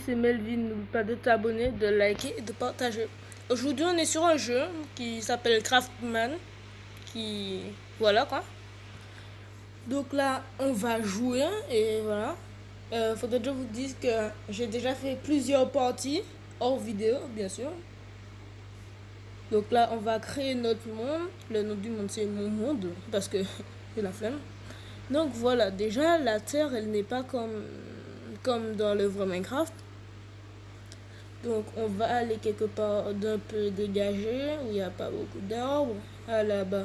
c'est Melvin. N'oublie pas de t'abonner, de liker et de partager. Aujourd'hui, on est sur un jeu qui s'appelle Craftman. Voilà quoi. Donc là, on va jouer et voilà. Faudrait que je vous dise que j'ai déjà fait plusieurs parties, hors vidéo, bien sûr. Donc là, on va créer notre monde. Le nom du monde, c'est mon monde, parce que j'ai la flemme. Donc voilà, déjà, la terre, elle n'est pas comme dans le vrai Minecraft. Donc on va aller quelque part d'un peu dégagé, où il n'y a pas beaucoup d'arbres, à là-bas.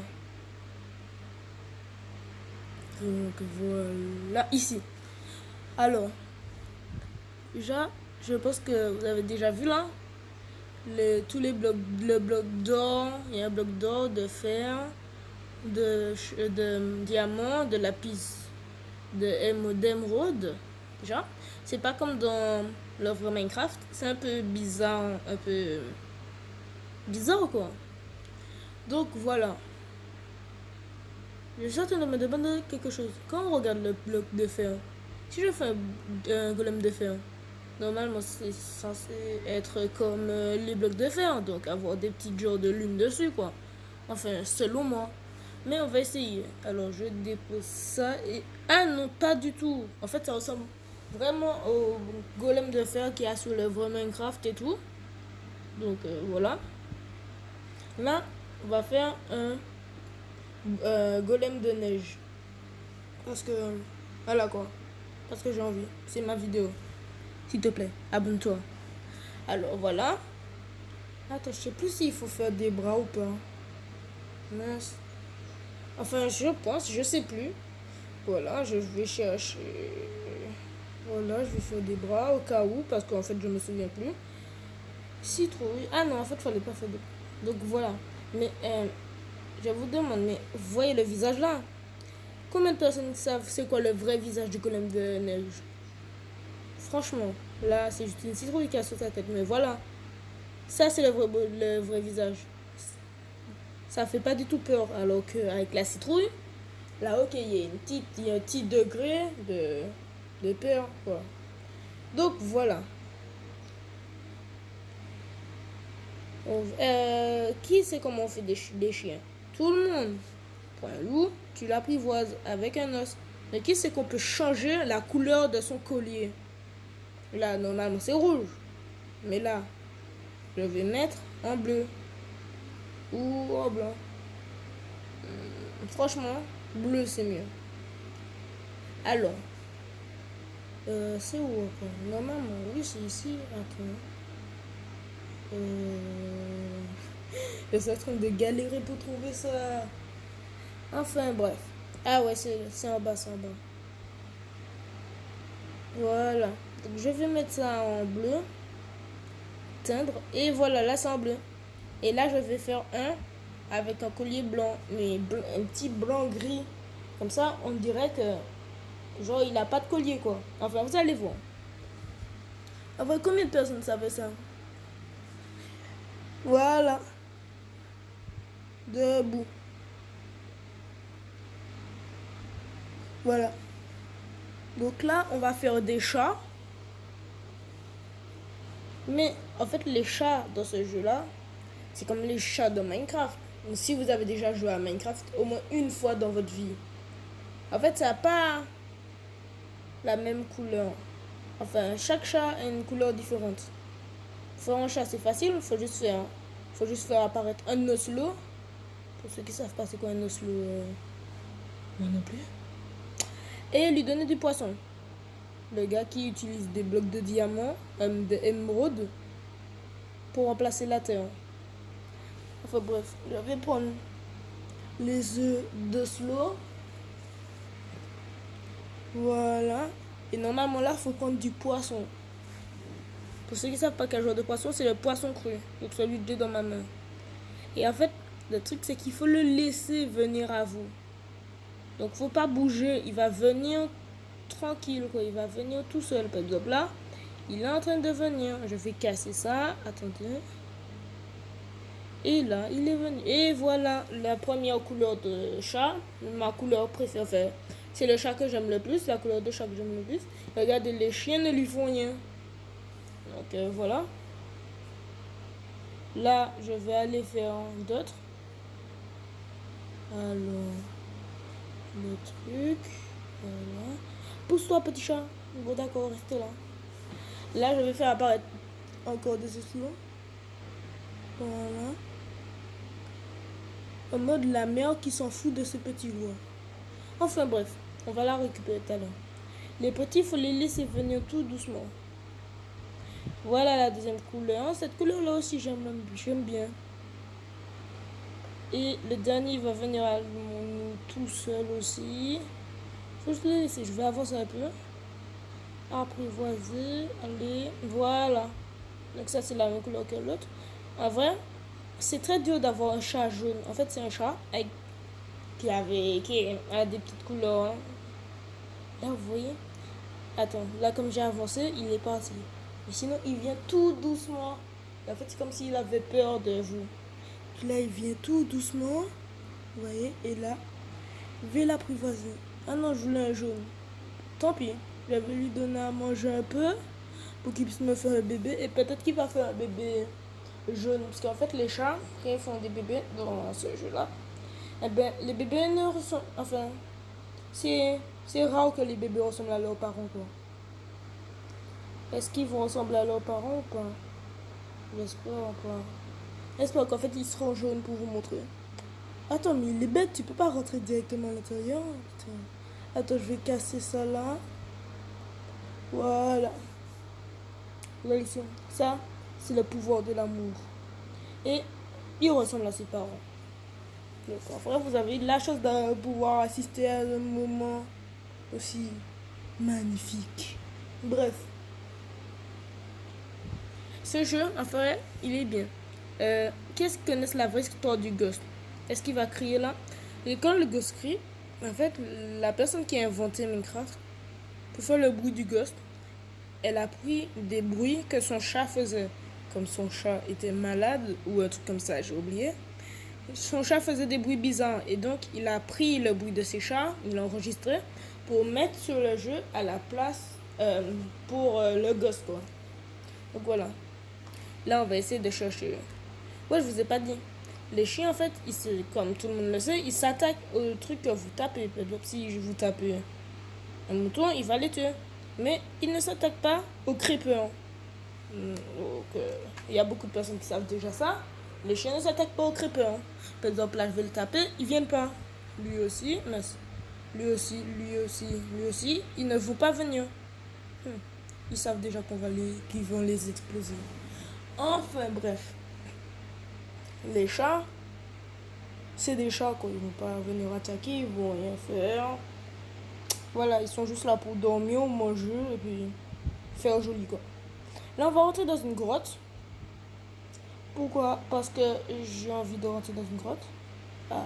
Donc voilà, ici. Alors, déjà, je pense que vous avez déjà vu là, tous les blocs, le bloc d'or, il y a un bloc d'or, de fer, de diamant, de lapis, d'émeraude. Déjà, c'est pas comme dans le vrai Minecraft, c'est un peu bizarre, quoi. Donc voilà. Je suis en train de me demander quelque chose. Quand on regarde le bloc de fer, si je fais un golem de fer, normalement c'est censé être comme les blocs de fer, donc avoir des petits genres de lune dessus, quoi. Enfin, selon moi. Mais on va essayer. Alors je dépose ça et... Ah non, pas du tout. En fait, ça ressemble vraiment au golem de fer qu'il y a sur le vrai Minecraft et tout. Donc voilà. Là, on va faire un golem de neige. Parce que... Voilà quoi. Parce que j'ai envie. C'est ma vidéo. S'il te plaît, abonne-toi. Alors voilà. Attends, je sais plus s'il faut faire des bras ou pas. Mince. Enfin, je pense, je sais plus. Voilà, je vais chercher. Voilà, je vais faire des bras au cas où, parce qu'en fait, je me souviens plus. Citrouille. Ah non, en fait, il fallait pas faire des bras. Donc voilà. Mais je vous demande, mais vous voyez le visage là? Combien de personnes savent c'est quoi le vrai visage du golem de neige? Franchement, là, c'est juste une citrouille qui a sur sa tête. Mais voilà. Ça, c'est le vrai visage. Ça fait pas du tout peur. Alors qu'avec la citrouille, là, ok, il y a un petit degré de peur, quoi. Donc, voilà. Qui sait comment on fait des chiens? Tout le monde. Pour un loup, tu l'apprivoises avec un os. Mais qui sait qu'on peut changer la couleur de son collier? Là, normalement, c'est rouge. Mais là, je vais mettre en bleu. Ou en blanc. Franchement, bleu, c'est mieux. Alors, c'est où encore? Normalement, oui, c'est ici. Attends. Je suis en train de galérer pour trouver ça. Enfin, bref. Ah ouais, c'est en bas, c'est en bas. Voilà. Donc, je vais mettre ça en bleu. Teindre. Et voilà, là, c'est en bleu. Et là, je vais faire un avec un collier blanc. Mais un petit blanc gris. Comme ça, on dirait que... Genre, il n'a pas de collier, quoi. Enfin, vous allez voir. Enfin, combien de personnes savaient ça? Voilà. Debout. Voilà. Donc là, on va faire des chats. Mais en fait, les chats dans ce jeu-là, c'est comme les chats de Minecraft. Donc, si vous avez déjà joué à Minecraft au moins une fois dans votre vie, en fait, ça n'a pas la même couleur. Enfin, chaque chat a une couleur différente. Faire un chat, c'est facile. Faut juste faire apparaître un oslo. Pour ceux qui savent pas c'est quoi un oslo, moi non plus. Et lui donner du poisson. Le gars qui utilise des blocs de diamant, d'émeraude, pour remplacer la terre. Enfin bref, je vais prendre les œufs d'oslo. Voilà. Et normalement là, il faut prendre du poisson. Pour ceux qui ne savent pas quel genre de poisson, c'est le poisson cru. Donc celui de dans ma main. Et en fait, le truc c'est qu'il faut le laisser venir à vous. Donc faut pas bouger, il va venir tranquille, quoi. Il va venir tout seul. Par exemple là, il est en train de venir. Je vais casser ça. Attendez. Et là, il est venu. Et voilà la première couleur de chat. Ma couleur préférée. Enfin, c'est le chat que j'aime le plus. La couleur de chat que j'aime le plus. Regardez, les chiens ne lui font rien. Donc voilà. Là, je vais aller faire d'autres. Alors, le truc. Voilà. Pousse-toi, petit chat. Bon, d'accord, restez là. Là, je vais faire apparaître encore des ossements. Voilà. En mode la mère qui s'en fout de ce petit joueur. Enfin bref, on va la récupérer tout à l'heure. Les petits, il faut les laisser venir tout doucement. Voilà la deuxième couleur. Cette couleur-là aussi, j'aime bien. Et le dernier va venir à nous tout seul aussi. Faut que je le laisse. Je vais avancer un peu. Apprivoiser. Allez, voilà. Donc ça, c'est la même couleur que l'autre. En vrai, c'est très dur d'avoir un chat jaune. En fait, c'est un chat qui a des petites couleurs. Hein. Là, vous voyez. Attends, là, comme j'ai avancé, il est parti. Mais sinon, il vient tout doucement. En fait, c'est comme s'il avait peur de vous. Puis là, il vient tout doucement. Vous voyez. Et là, je vais l'apprivoiser. Ah non, je voulais un jaune. Tant pis. Je vais lui donner à manger un peu pour qu'il puisse me faire un bébé. Et peut-être qu'il va faire un bébé jaune. Parce qu'en fait, les chats, quand ils font des bébés dans ce jeu-là, eh ben, les bébés ne ressemblent... Enfin, c'est rare que les bébés ressemblent à leurs parents, quoi. Est-ce qu'ils vont ressembler à leurs parents ou pas? J'espère pas. J'espère qu'en fait, ils seront jaunes pour vous montrer. Attends, mais il est bête, tu peux pas rentrer directement à l'intérieur. Putain. Attends, je vais casser ça là. Voilà. Là, ici. Ça, c'est le pouvoir de l'amour. Et il ressemble à ses parents. Donc, en vrai, vous avez la chance de pouvoir assister à un moment aussi magnifique. Bref. Ce jeu, en fait, il est bien. Qu'est-ce que connaissent la vraie histoire du ghost? Est-ce qu'il va crier là? Et quand le ghost crie, en fait, la personne qui a inventé Minecraft, pour faire le bruit du ghost, elle a pris des bruits que son chat faisait. Comme son chat était malade ou un truc comme ça, j'ai oublié. Son chat faisait des bruits bizarres et donc il a pris le bruit de ses chats, il l'a enregistré pour mettre sur le jeu à la place pour le ghost, quoi. Donc voilà. Là, on va essayer de chercher. Ouais, je vous ai pas dit. Les chiens, en fait, comme tout le monde le sait, ils s'attaquent au truc que vous tapez. Par exemple, si je vous tape un mouton, il va les tuer. Mais ils ne s'attaquent pas aux crépeurs. Donc, il y a beaucoup de personnes qui savent déjà ça. Les chiens ne s'attaquent pas aux crépeurs. Par exemple, là, je vais le taper, ils viennent pas. Lui aussi, mais lui aussi, ils ne vont pas venir. Ils savent déjà qu'ils vont les exploser. Enfin, bref. Les chats, c'est des chats, quoi. Ils vont pas venir attaquer, ils vont rien faire. Voilà, ils sont juste là pour dormir, manger et puis faire joli, quoi. Là, on va rentrer dans une grotte. Pourquoi? Parce que j'ai envie de rentrer dans une grotte. Ah.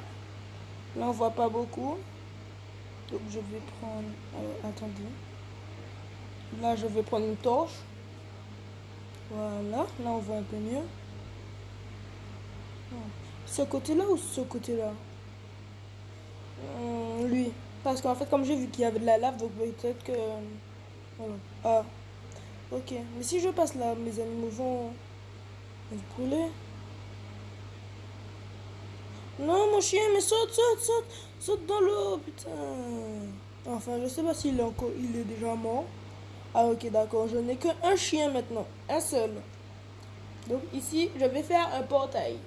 Là, on voit pas beaucoup. Donc, je vais prendre... attendez. Là, je vais prendre une torche. Voilà. Là, on voit un peu mieux. Ce côté-là ou ce côté-là? Lui. Parce qu'en fait, comme j'ai vu qu'il y avait de la lave, donc peut-être que... Voilà. Ah. Ok. Mais si je passe là, mes animaux vont brûler. Non, mon chien, mais saute dans l'eau, putain. Enfin, je sais pas s'il est encore, il est déjà mort. Ah, ok, d'accord, je n'ai qu'un chien maintenant, un seul. Donc ici, je vais faire un portail.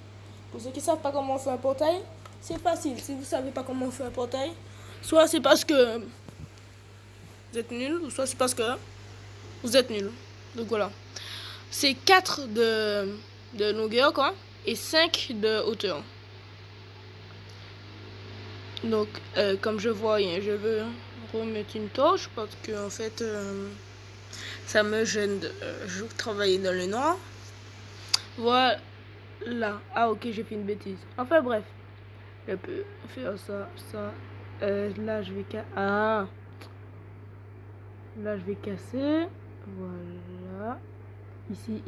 Pour ceux qui savent pas comment on fait un portail, c'est facile. Si vous savez pas comment on fait un portail, soit c'est parce que vous êtes nul, ou soit c'est parce que vous êtes nul. Donc voilà. C'est 4 de longueur, quoi, et 5 de hauteur. Donc, comme je vois, je veux remettre une torche parce que en fait, ça me gêne de travailler dans le noir. Voilà. Ah, ok, j'ai fait une bêtise. Enfin, bref. Je peux faire ça. Là, je vais là, je vais casser. Voilà. Ici.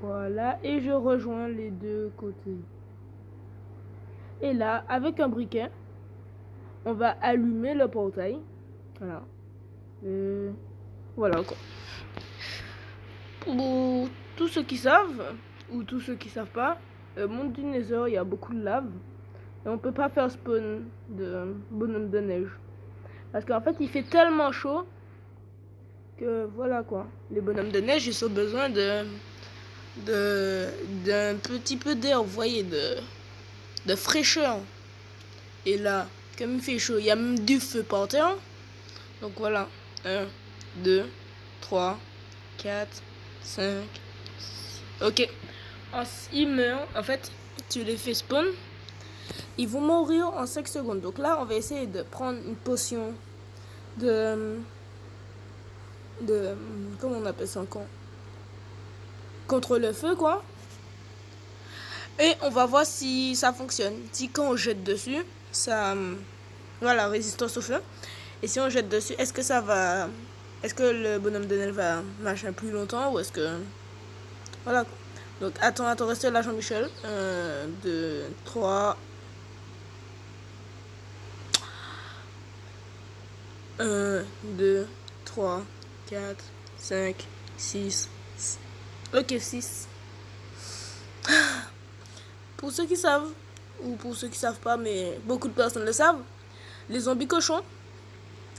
Voilà. Et je rejoins les deux côtés. Et là, avec un briquet, on va allumer le portail. Voilà. Voilà quoi. Pour tous ceux qui savent, ou tous ceux qui savent pas, le monde du Nether, il y a beaucoup de lave. Et on peut pas faire spawn de bonhomme de neige. Parce qu'en fait, il fait tellement chaud que voilà quoi. Les bonhommes de neige, ils ont besoin d'un petit peu d'air, vous voyez, de fraîcheur. Et là, comme il fait chaud, il y a même du feu par terre. Donc voilà. 1, 2, 3, 4, 5, 6. Ok. Ils meurent. En fait, tu les fais spawn. Ils vont mourir en 5 secondes. Donc là, on va essayer de prendre une potion de comment on appelle ça encore, contre le feu quoi. Et on va voir si ça fonctionne. Si quand on jette dessus, ça voilà, résistance au feu. Et si on jette dessus, est-ce que ça va, est-ce que le bonhomme de neige va marcher plus longtemps ou est-ce que voilà. Donc attends, restez là Jean-Michel. 1, 2, 3. 1, 2, 3, 4, 5, 6. Ok, 6. Pour ceux qui savent, ou pour ceux qui savent pas, mais beaucoup de personnes le savent, les zombies cochons,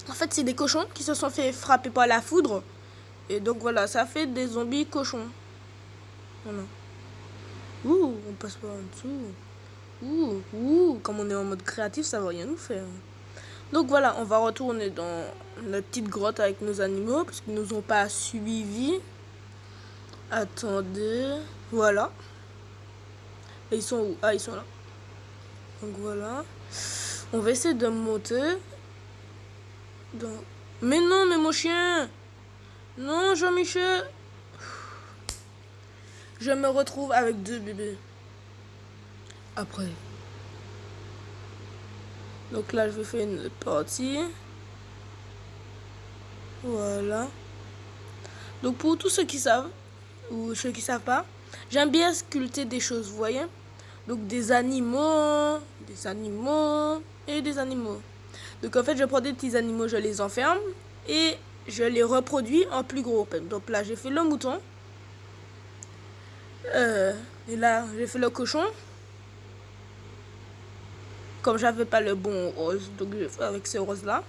en fait, c'est des cochons qui se sont fait frapper par la foudre. Et donc voilà, ça fait des zombies cochons. Voilà. Ouh, on passe par en dessous. Ouh, comme on est en mode créatif, ça va rien nous faire. Donc voilà, on va retourner dans notre petite grotte avec nos animaux, parce qu'ils nous ont pas suivis. Attendez, voilà. Et ils sont où? Ah, ils sont là. Donc voilà. On va essayer de monter. Donc... Mais non, mais mon chien! Non, Jean-Michel! Je me retrouve avec 2 bébés. Après. Donc là, je vais faire une partie. Voilà. Donc pour tous ceux qui savent, ou ceux qui savent pas, j'aime bien sculpter des choses, vous voyez? Donc des animaux et des animaux. Donc en fait, je prends des petits animaux, je les enferme et je les reproduis en plus gros. Donc là, j'ai fait le mouton. Et là, j'ai fait le cochon. Comme j'avais pas le bon rose, donc j'ai fait avec ce rose là.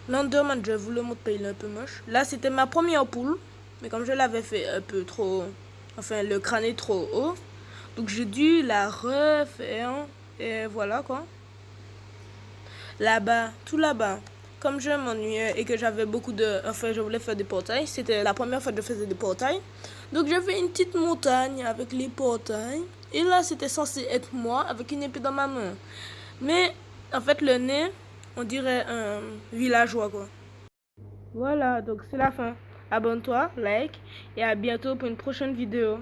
L'Enderman, je vous le montre, il est un peu moche. Là, c'était ma première poule. Mais comme je l'avais fait un peu trop... Enfin, le crâne est trop haut. Donc j'ai dû la refaire. Et voilà quoi. Là-bas, tout là-bas. Comme je m'ennuyais et que j'avais beaucoup de... Enfin, je voulais faire des portails. C'était la première fois que je faisais des portails. Donc j'ai fait une petite montagne avec les portails. Et là, c'était censé être moi avec une épée dans ma main. Mais, en fait, le nez, on dirait un villageois, quoi. Voilà, donc c'est la fin. Abonne-toi, like, et à bientôt pour une prochaine vidéo.